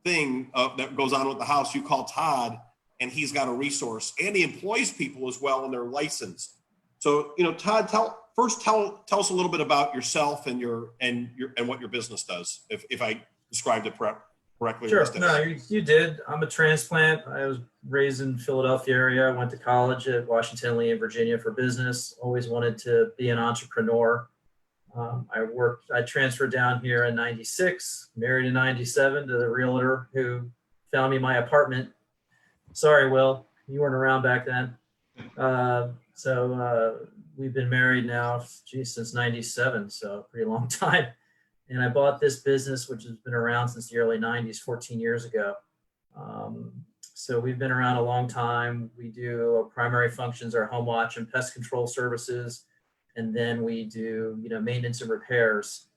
thing that goes on with the house, you call Todd and he's got a resource, and he employs people as well when they're licensed. So, Todd, tell us a little bit about yourself and what your business does, if I described it correctly. Sure. No, you did. I'm a transplant. I was raised in Philadelphia area. I went to college at Washington Lee in Virginia for business. Always wanted to be an entrepreneur. I transferred down here in 96, married in 97 to the realtor who found me my apartment. Sorry, Will, you weren't around back then. So we've been married now, since 97, so a pretty long time. And I bought this business, which has been around since the early 90s, 14 years ago. So we've been around a long time. We do our primary functions, our home watch and pest control services. And then we do, maintenance and repairs.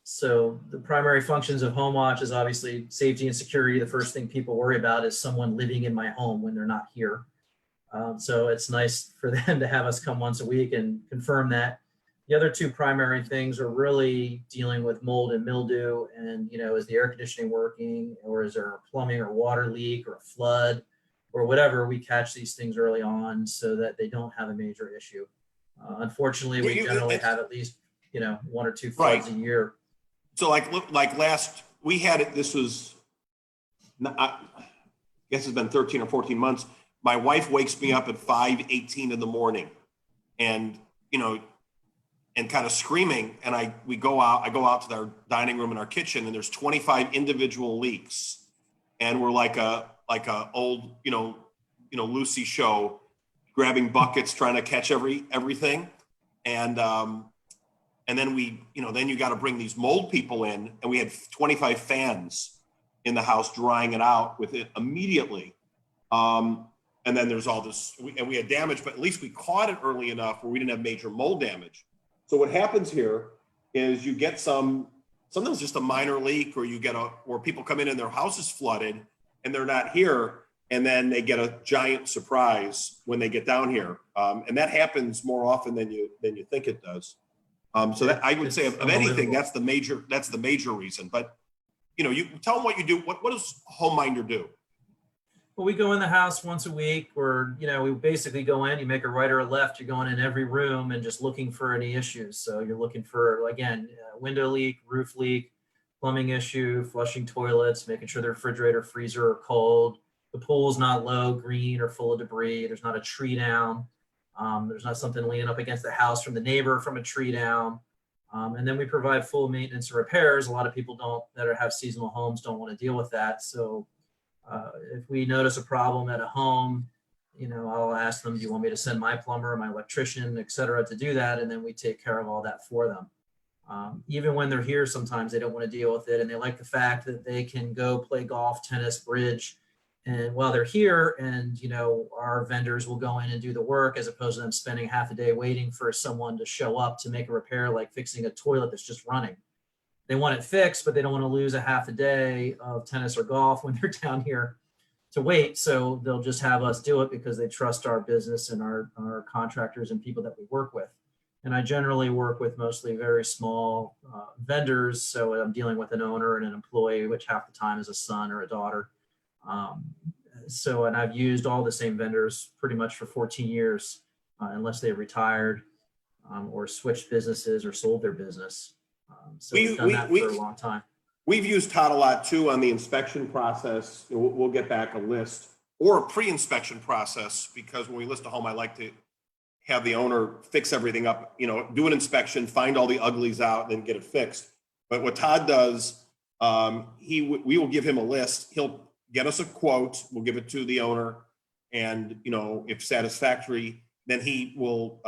So the primary functions of home watch is obviously safety and security. The first thing people worry about is someone living in my home when they're not here. So it's nice for them to have us come once a week and confirm that. The other two primary things are really dealing with mold and mildew and, is the air conditioning working, or is there a plumbing or water leak or a flood or whatever? We catch these things early on so that they don't have a major issue. Unfortunately, we generally have at least, 1 or 2 floods a year. So like we had it, this was, I guess it's been 13 or 14 months. My wife wakes me up at 5:18 in the morning and, you know, and kind of screaming. And I go out to our dining room and our kitchen, and there's 25 individual leaks. And we're like a old, Lucy show, grabbing buckets, trying to catch everything. And then then you got to bring these mold people in, and we had 25 fans in the house drying it out with it immediately. And then there's all this, and we had damage, but at least we caught it early enough where we didn't have major mold damage. So what happens here is you get sometimes just a minor leak, or or people come in and their house is flooded and they're not here. And then they get a giant surprise when they get down here. And that happens more often than you think it does. So that I would say of anything, that's the major reason. But, you tell them what you do. What does HomeMinder do? Well, we go in the house once a week, or, we basically go in, you make a right or a left, you're going in every room and just looking for any issues. So you're looking for, again, window leak, roof leak, plumbing issue, flushing toilets, making sure the refrigerator, freezer are cold. The pool's not low, green, or full of debris. There's not a tree down. There's not something leaning up against the house from the neighbor from a tree down. And then we provide full maintenance and repairs. A lot of people that have seasonal homes don't want to deal with that. So if we notice a problem at a home, I'll ask them, do you want me to send my plumber, my electrician, et cetera, to do that? And then we take care of all that for them. Even when they're here, sometimes they don't want to deal with it. And they like the fact that they can go play golf, tennis, bridge. And while they're here, and, our vendors will go in and do the work, as opposed to them spending half a day waiting for someone to show up to make a repair, like fixing a toilet that's just running. They want it fixed, but they don't want to lose a half a day of tennis or golf when they're down here to wait. So they'll just have us do it because they trust our business and our contractors and people that we work with. And I generally work with mostly very small vendors. So I'm dealing with an owner and an employee, which half the time is a son or a daughter. And I've used all the same vendors pretty much for 14 years, unless they retired or switched businesses or sold their business. So we've done that for a long time. We've used Todd a lot too on the inspection process. We'll get back a list or a pre-inspection process, because when we list a home, I like to have the owner fix everything up, do an inspection, find all the uglies out, then get it fixed. But what Todd does, we will give him a list. He'll get us a quote. We'll give it to the owner, and if satisfactory, then he will.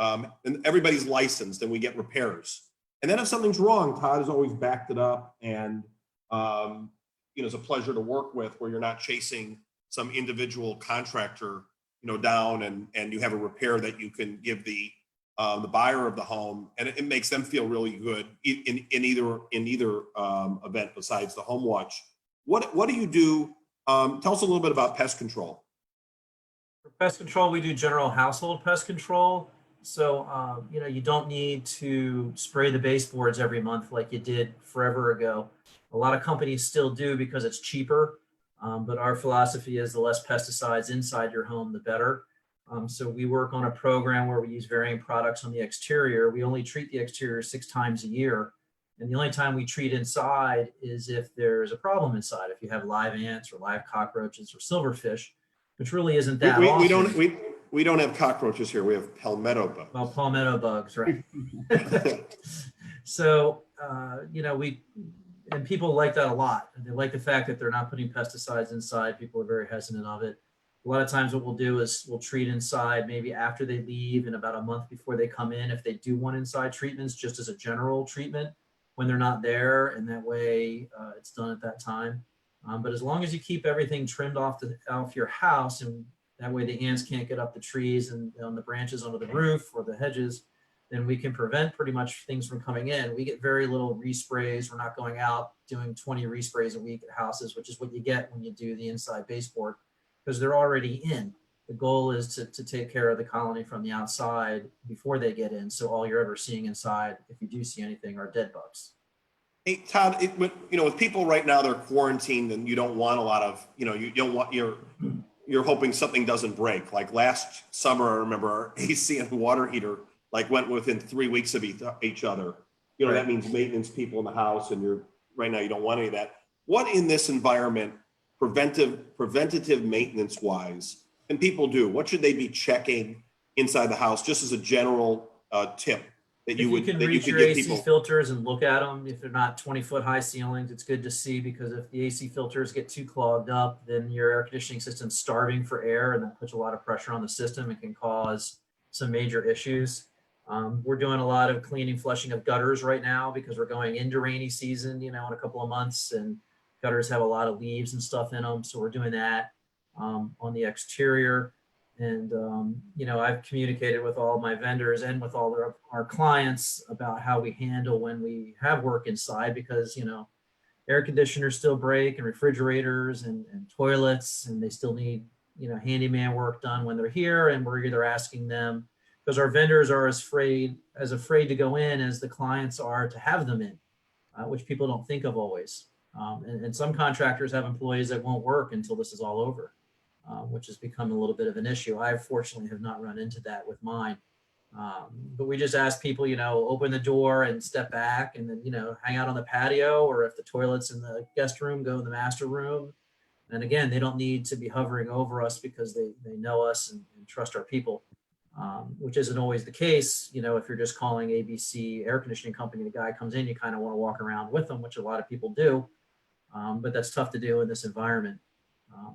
And everybody's licensed, and we get repairs. And then if something's wrong, Todd has always backed it up, and it's a pleasure to work with, where you're not chasing some individual contractor, down, and you have a repair that you can give the buyer of the home, and it makes them feel really good in either event besides the home watch. What do you do? Tell us a little bit about pest control. For pest control, we do general household pest control. So, you don't need to spray the baseboards every month like you did forever ago. A lot of companies still do because it's cheaper, but our philosophy is the less pesticides inside your home, the better. So we work on a program where we use varying products on the exterior. We only treat the exterior 6 times a year. And the only time we treat inside is if there's a problem inside, if you have live ants or live cockroaches or silverfish, which really isn't that often. We don't have cockroaches here. We have palmetto bugs. Well, palmetto bugs, right? So, and people like that a lot. They like the fact that they're not putting pesticides inside. People are very hesitant of it. A lot of times what we'll do is we'll treat inside maybe after they leave and about a month before they come in, if they do want inside treatments, just as a general treatment when they're not there. And that way it's done at that time. But as long as you keep everything trimmed off your house, and that way the ants can't get up the trees and on the branches under the roof or the hedges, then we can prevent pretty much things from coming in. We get very little resprays. We're not going out doing 20 resprays a week at houses, which is what you get when you do the inside baseboard, because they're already in. The goal is to take care of the colony from the outside before they get in. So all you're ever seeing inside, if you do see anything, are dead bugs. Hey, Todd, with people right now, they're quarantined, and you don't want a lot of, you don't want you're hoping something doesn't break. Like last summer, I remember our AC and water heater went within 3 weeks of each other. Right. That means maintenance people in the house, and right now you don't want any of that. What in this environment, preventative maintenance wise, can people do? What should they be checking? inside the house, just as a general tip that If you you would can that you reach could your give AC people. filters and look at them, if they're not 20-foot high ceilings, it's good to see, because if the AC filters get too clogged up, then your air conditioning system's starving for air, and that puts a lot of pressure on the system and can cause some major issues. We're doing a lot of cleaning, flushing of gutters right now because we're going into rainy season, in a couple of months, and gutters have a lot of leaves and stuff in them. So we're doing that on the exterior. And, I've communicated with all my vendors and with all our clients about how we handle when we have work inside, because, air conditioners still break, and refrigerators and toilets, and they still need, handyman work done when they're here. And we're either asking them, because our vendors are as afraid to go in as the clients are to have them in, which people don't think of always. And some contractors have employees that won't work until this is all over. Which has become a little bit of an issue. I fortunately have not run into that with mine. But we just ask people, open the door and step back, and then, hang out on the patio, or if the toilet's in the guest room, go in the master room. And again, they don't need to be hovering over us because they know us and trust our people, which isn't always the case. If you're just calling ABC air conditioning company, the guy comes in, you kind of want to walk around with them, which a lot of people do. But that's tough to do in this environment.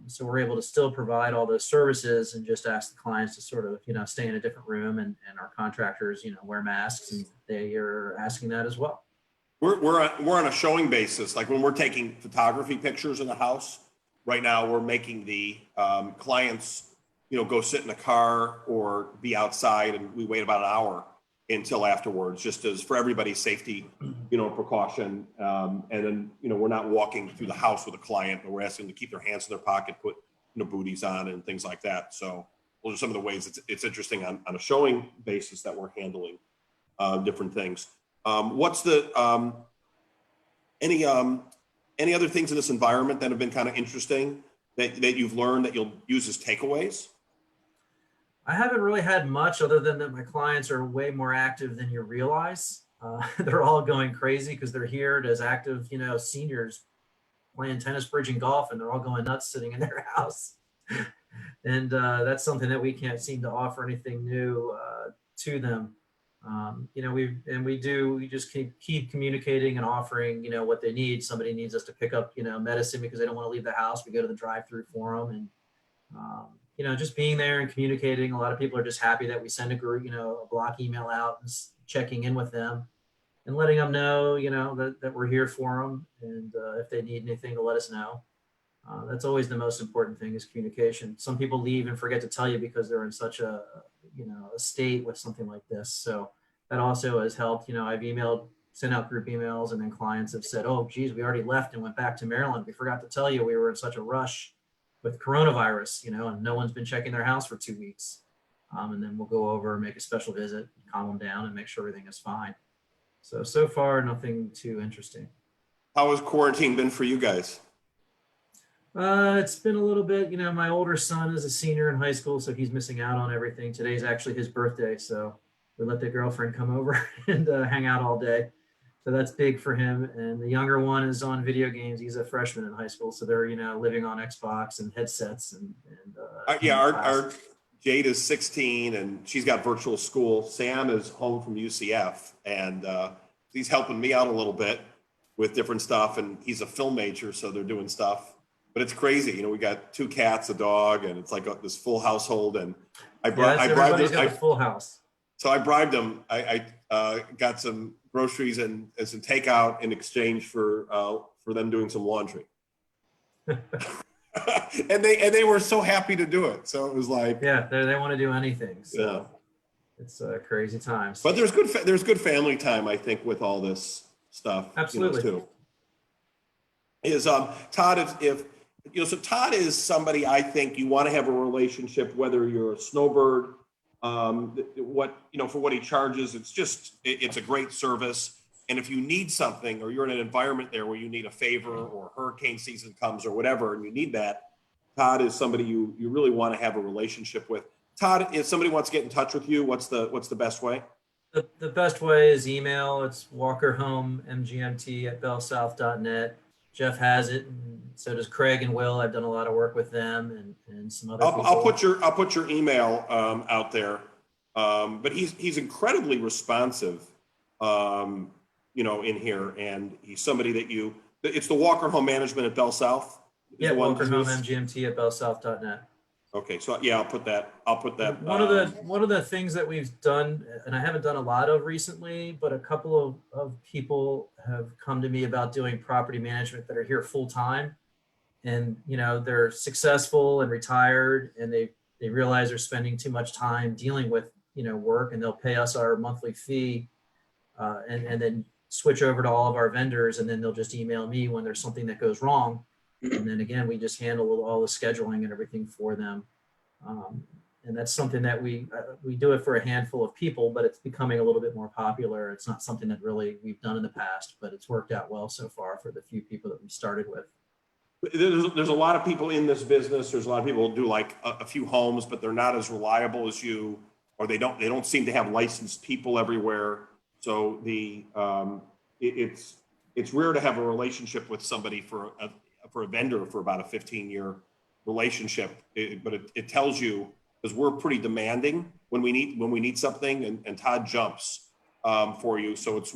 So we're able to still provide all those services and just ask the clients to sort of, stay in a different room, and our contractors, wear masks, and they are asking that as well. We're on a showing basis. Like when we're taking photography pictures in the house right now, we're making the clients, go sit in a car or be outside, and we wait about an hour until afterwards, just as for everybody's safety, precaution. And then, we're not walking through the house with a client, but we're asking them to keep their hands in their pocket, put, booties on and things like that. So those are some of the ways it's interesting on a showing basis that we're handling different things. What's the, any other things in this environment that have been kind of interesting that you've learned that you'll use as takeaways? I haven't really had much, other than that my clients are way more active than you realize. They're all going crazy because they're here as active, seniors playing tennis, bridge, and golf, and they're all going nuts sitting in their house. And that's something that we can't seem to offer anything new to them. We just keep communicating and offering, what they need. Somebody needs us to pick up, medicine because they don't want to leave the house. We go to the drive-through for them, and just being there and communicating. A lot of people are just happy that we send a group, a block email out and checking in with them and letting them know, that we're here for them. And if they need anything, to let us know. That's always the most important thing, is communication. Some people leave and forget to tell you because they're in such a state with something like this. So that also has helped. I've sent out group emails, and then clients have said, oh, geez, we already left and went back to Maryland. We forgot to tell you we were in such a rush with coronavirus, and no one's been checking their house for 2 weeks. And then we'll go over and make a special visit, calm them down, and make sure everything is fine. So far, nothing too interesting. How has quarantine been for you guys? It's been a little bit, my older son is a senior in high school, so he's missing out on everything. Today's actually his birthday, so we let the girlfriend come over and hang out all day. So that's big for him. And the younger one is on video games. He's a freshman in high school, so they're living on Xbox and headsets and our Jade is 16 and she's got virtual school. Sam is home from UCF, and he's helping me out a little bit with different stuff. And he's a film major, so they're doing stuff. But it's crazy, we got 2 cats, a dog, and it's like this full household. And I bribed a full house. So I bribed them. I got some groceries and some takeout in exchange for them doing some laundry. and they were so happy to do it. So it was like, yeah, they want to do anything. So yeah. It's crazy times. But there's good family time, I think, with all this stuff. Absolutely. Too. Todd, so Todd is somebody I think you want to have a relationship, whether you're a snowbird, for what he charges. It's a great service. And if you need something, or you're in an environment there where you need a favor, or hurricane season comes or whatever, and you need that, Todd is somebody you really want to have a relationship with. Todd, if somebody wants to get in touch with you, what's the best way? The best way is email. It's walkerhomemgmt@bellsouth.net. Jeff has it, and so does Craig and Will. I've done a lot of work with them and some other people. I'll put your email out there. But he's incredibly responsive, in here, and he's somebody that it's the Walker Home Management at Bell South. is Yeah, the one Walker to Home use? MGMT at bellsouth.net. Okay, so yeah, I'll put that. One of the things that we've done, and I haven't done a lot of recently, but a couple of people have come to me about doing property management that are here full time, and they're successful and retired, and they realize they're spending too much time dealing with work, and they'll pay us our monthly fee, and then switch over to all of our vendors, and then they'll just email me when there's something that goes wrong, and then again we just handle all the scheduling and everything for them. And that's something that we do it for a handful of people, but it's becoming a little bit more popular. It's not something that really we've done in the past, but it's worked out well so far for the few people that we started with. There's a lot of people in this business. There's a lot of people who do like a few homes, but they're not as reliable as you, or they don't seem to have licensed people everywhere. So it's rare to have a relationship with somebody for a vendor for about a 15-year relationship. But it tells you, because we're pretty demanding when we need something, and Todd jumps for you. So it's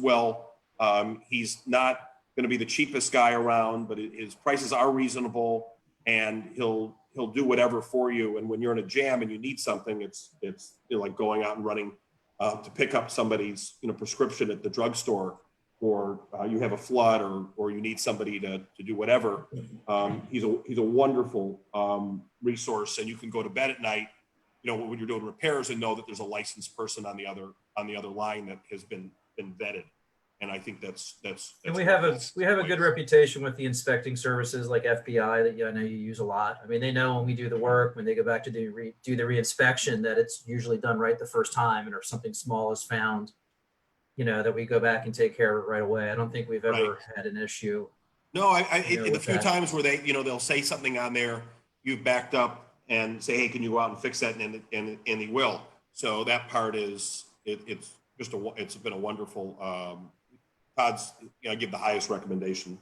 he's not going to be the cheapest guy around, but his prices are reasonable, and he'll do whatever for you. And when you're in a jam and you need something, it's like going out and running to pick up somebody's prescription at the drugstore, or you have a flood, or you need somebody to do whatever. He's a wonderful resource, and you can go to bed at night, when you're doing repairs, and know that there's a licensed person on the other line that has been vetted. And I think that's and we have a good reputation with the inspecting services like FBI that I know you use a lot. I mean, they know when we do the work, when they go back to do the reinspection, that it's usually done right the first time, and if something small is found, that we go back and take care of it right away. I don't think we've ever had an issue. No, in the few that. times where they'll say something on there, you've backed up and say, hey, can you go out and fix that? And he will. So that part it's been a wonderful, Todd's, I give the highest recommendation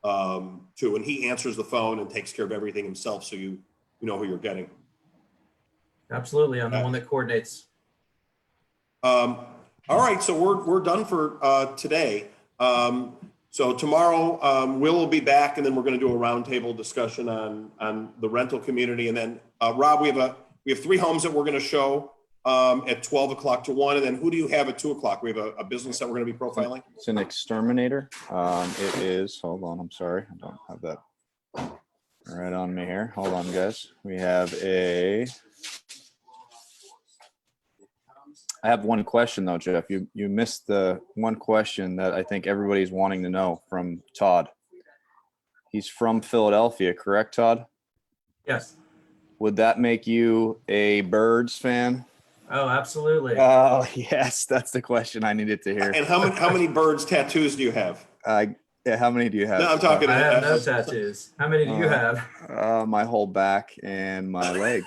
to, and he answers the phone and takes care of everything himself. So you know who you're getting. Absolutely. I'm the one that coordinates. All right. So we're done for today. So tomorrow Will be back, and then we're going to do a roundtable discussion on the rental community. And then Rob, we have 3 homes that we're going to show at 12 o'clock to 1. And then who do you have at 2 o'clock? We have a business that we're going to be profiling. It's an exterminator. It is, hold on, I'm sorry. I don't have that right on me here. Hold on, guys. I have one question though, Jeff. You missed the one question that I think everybody's wanting to know from Todd. He's from Philadelphia, correct, Todd? Yes. Would that make you a Birds fan? Oh, absolutely. Oh, yes. That's the question I needed to hear. And how many Birds tattoos do you have? Yeah, how many do you have? No, I'm talking. I have no tattoos. How many do you have? My whole back and my leg.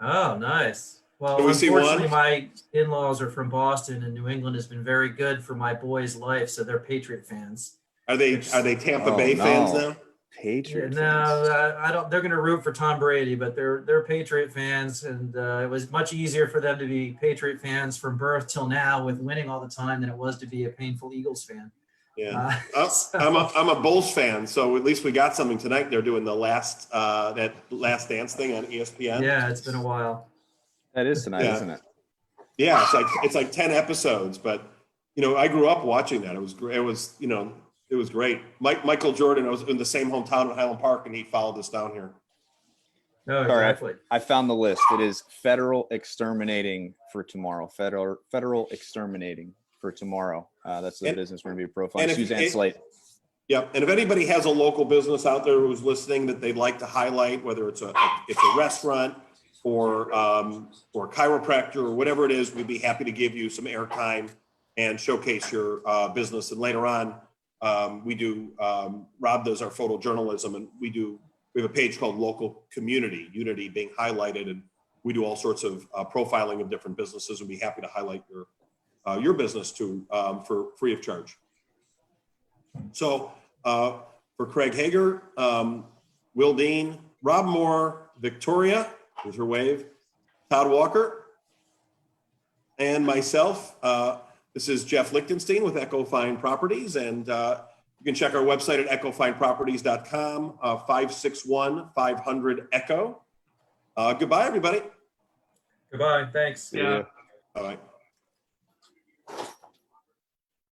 Oh, nice. Well, Can we see unfortunately, one? my in-laws are from Boston, and New England has been very good for my boys' life, so they're Patriot fans. Are they Tampa Bay fans now? Patriot fans. No, I don't. They're going to root for Tom Brady, but they're Patriot fans, and it was much easier for them to be Patriot fans from birth till now, with winning all the time, than it was to be a painful Eagles fan. Yeah, I'm a Bulls fan, so at least we got something tonight. They're doing the last dance thing on ESPN. Yeah, it's been a while. That is tonight, Yeah. isn't it? Yeah, it's like 10 episodes, but I grew up watching that. It was great. Michael Jordan, I was in the same hometown at Highland Park, and he followed us down here. No, All right. exactly. I found the list. It is federal exterminating for tomorrow. Federal exterminating for tomorrow. That's the business we're going to be profiling. Suzanne Slate. Yep. And if anybody has a local business out there who's listening that they'd like to highlight, whether it's a restaurant or chiropractor or whatever it is, we'd be happy to give you some airtime and showcase your business. And later on, we do, Rob does our photojournalism, and we have a page called Local Community, Unity being highlighted, and we do all sorts of profiling of different businesses, and be happy to highlight your business too, for free of charge. So for Craig Heger, Will Dean, Rob Moore, Victoria, with her wave, Todd Walker, And myself, this is Jeff Lichtenstein with Echo Fine Properties, and you can check our website at echofineproperties.com, 561-500-ECHO. Goodbye, everybody. Goodbye, thanks. See ya. All right.